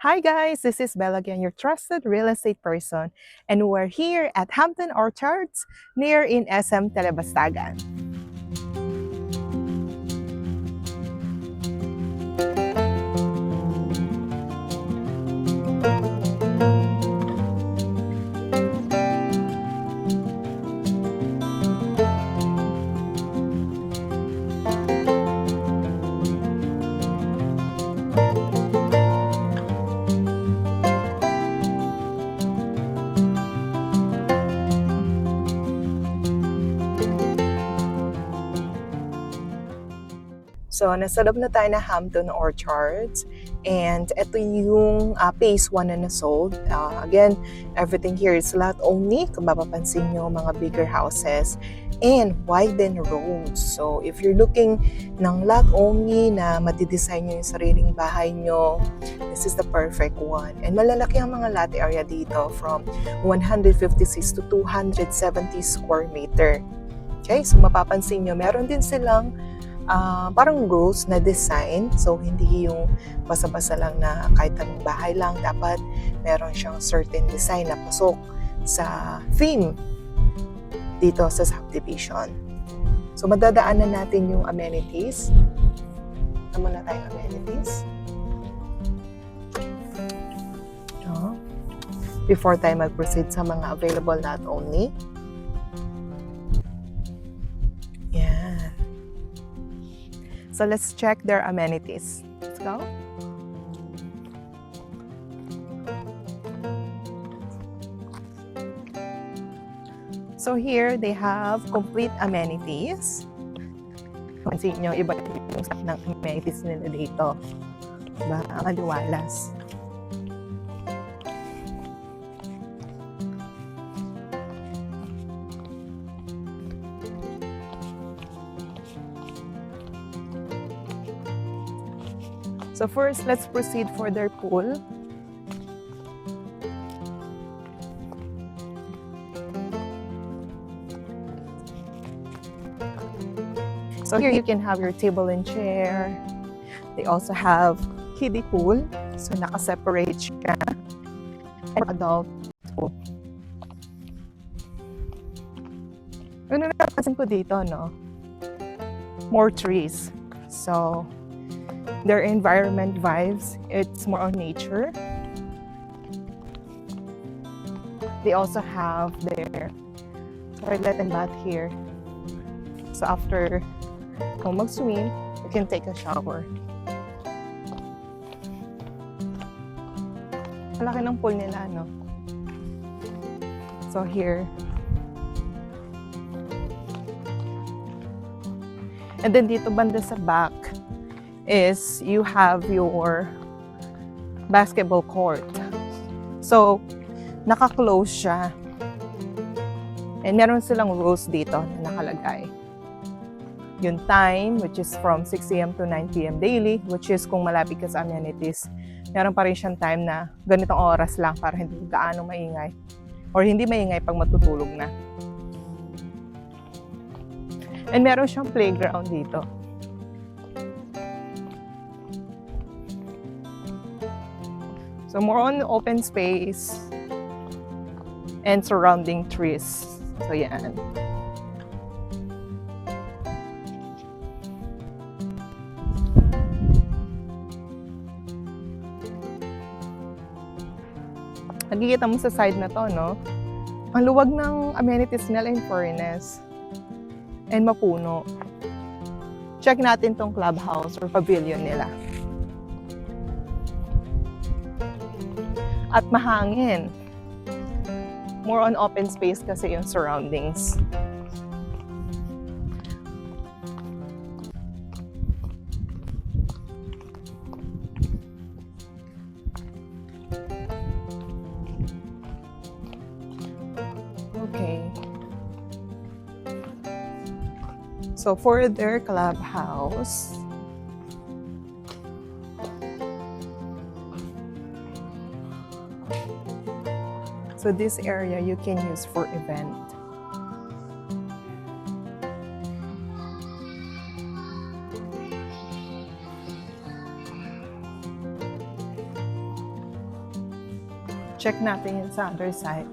Hi guys, this is Bella again, your trusted real estate person, and we're here at Hampton Orchards near in SM Telebastagan. So, nasa loob na tayo na Hampton Orchards. And ito yung phase 1 na nasold. Again, everything here is lot only. Kung mapapansin nyo, mga bigger houses and widened roads. So, if you're looking ng lot only na madidesign nyo yung sariling bahay nyo, this is the perfect one. And malalaki ang mga lot area dito from 156 to 270 square meter. Okay, so mapapansin nyo, meron din silang parang rules na design. So, hindi yung basa-basa lang na kahit anong bahay lang. Dapat meron siyang certain design na pasok sa theme dito sa subdivision. So, madadaanan natin yung amenities. Tama na tayong amenities. Before tayo mag-proceed sa mga available lot only. So let's check their amenities. Let's go. So here they have complete amenities. Pansin nyo, iba yung set ng amenities nila dito. Diba? Ang aliwalas. So first, let's proceed for their pool. So here you can have your table and chair. They also have kiddie pool. So naka-separate siya. And adult pool. Ano napansin ko dito, no? More trees. So their environment vibes, it's more on nature. They also have their toilet and bath here. So after mag-swim, you can take a shower. Malaki ng pool nila, no? So here. And then dito banda sa back, is you have your basketball court. So, naka-close siya. And meron silang rules dito na nakalagay. Yung time, which is from 6 a.m. to 9 p.m. daily, which is kung malapit ka sa amenities, meron pa rin siyang time na ganitong oras lang para hindi gaano maingay. Or hindi maingay pag matutulog na. And meron siyang playground dito. So more on open space and surrounding trees. So yan. Nakikita mo sa side na to, no? Ang luwag ng amenities nila in fairness. And mapuno. Check natin tong clubhouse or pavilion nila. At mahangin. More on open space kasi yung surroundings. Okay. So for their clubhouse, so this area you can use for event. Check natin yung sa other side.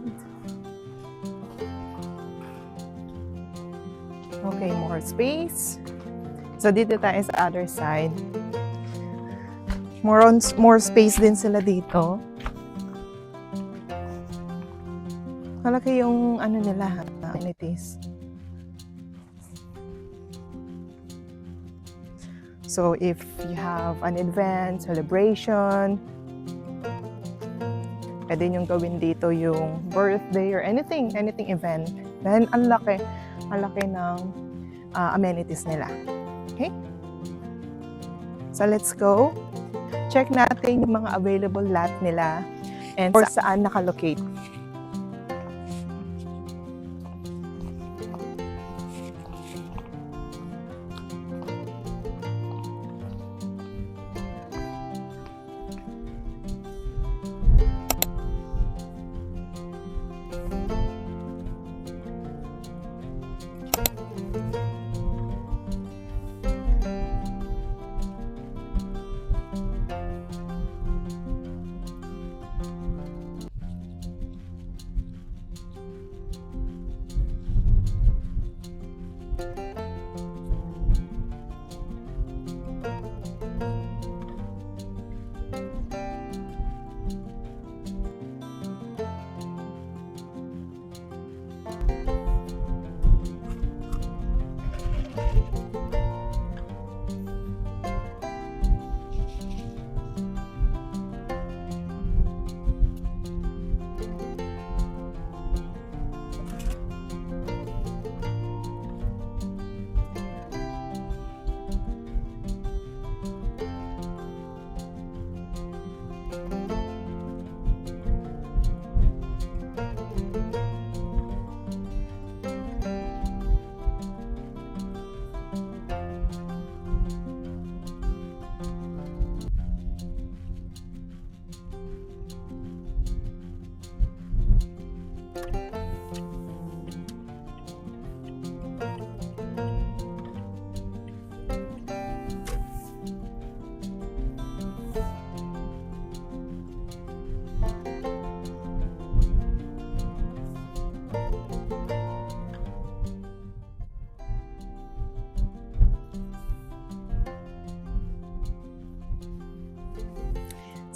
Okay, more space. So dito tayo sa other side. More space din sila dito. Malaki yung ano nila, amenities. So if you have an event, celebration, pwede nyo gawin dito yung birthday or anything event. Then ang laki ng amenities nila. Okay? So let's go. Check natin yung mga available lot nila and or saan nakalocate.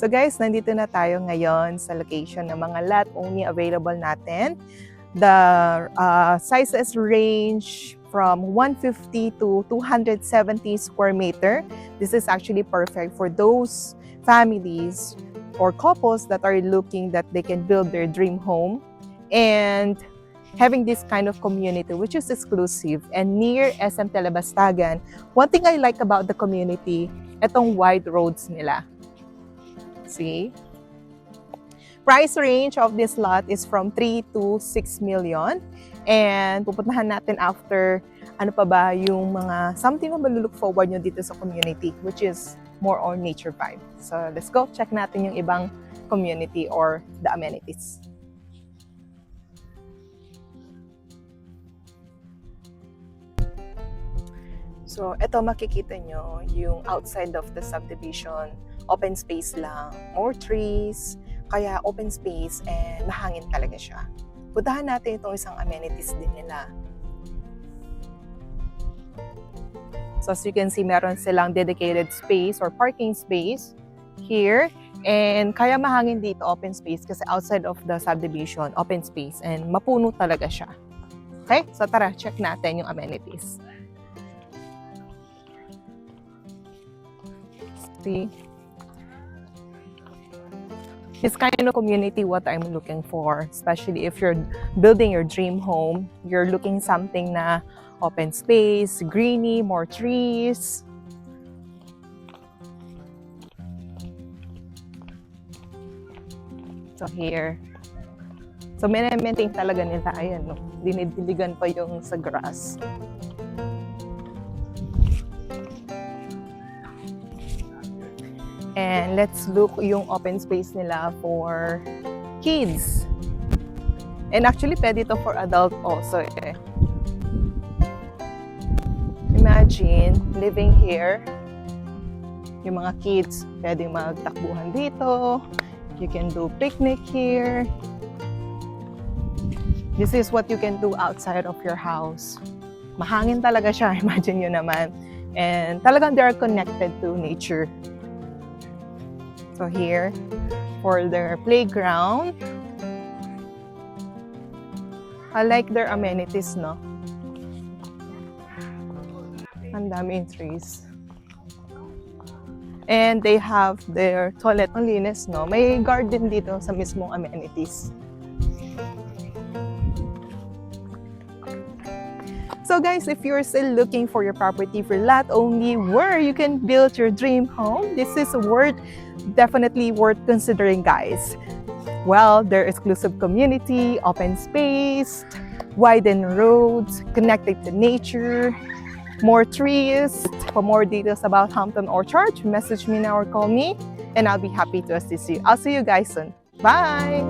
So guys, nandito na tayo ngayon sa location ng mga lot only available natin. The sizes range from 150 to 270 square meter. This is actually perfect for those families or couples that are looking that they can build their dream home and having this kind of community which is exclusive and near SM Telebastagan. One thing I like about the community, itong wide roads nila. See? Price range of this lot is from 3 to 6 million. And pupuntahan natin after ano pa ba yung mga something na malulook forward nyo dito sa community which is more on nature vibe. So let's go check natin yung ibang community or the amenities. So ito makikita nyo yung outside of the subdivision. Open space lang, more trees, kaya open space and mahangin talaga siya. Puntahan natin itong isang amenities din nila. So as you can see, meron silang dedicated space or parking space here. And kaya mahangin dito, open space, kasi outside of the subdivision, open space. And mapuno talaga siya. Okay? So tara, check natin yung amenities. See? This kind of community what I'm looking for, especially if you're building your dream home, you're looking something na open space, greeny, more trees. So here. So maintain talaga nila, ayan, no? Dinidiligan pa yung sa grass. And let's look yung open space nila for kids. And actually, pwede ito for adult also. Imagine living here. Yung mga kids, pwede magtakbuhan dito. You can do picnic here. This is what you can do outside of your house. Mahangin talaga siya, imagine nyo naman. And talagang they're connected to nature. So here, for their playground, I like their amenities, no? Ang daming trees. And they have their toilet. Ang linis, no? May garden dito sa mismong amenities. So guys, if you're still looking for your property for lot only where you can build your dream home, this is definitely worth considering, guys. Well, their exclusive community, open space, widened roads, connected to nature, more trees. For more details about Hampton Orchards, message me now or call me, and I'll be happy to assist you. I'll see you guys soon. Bye!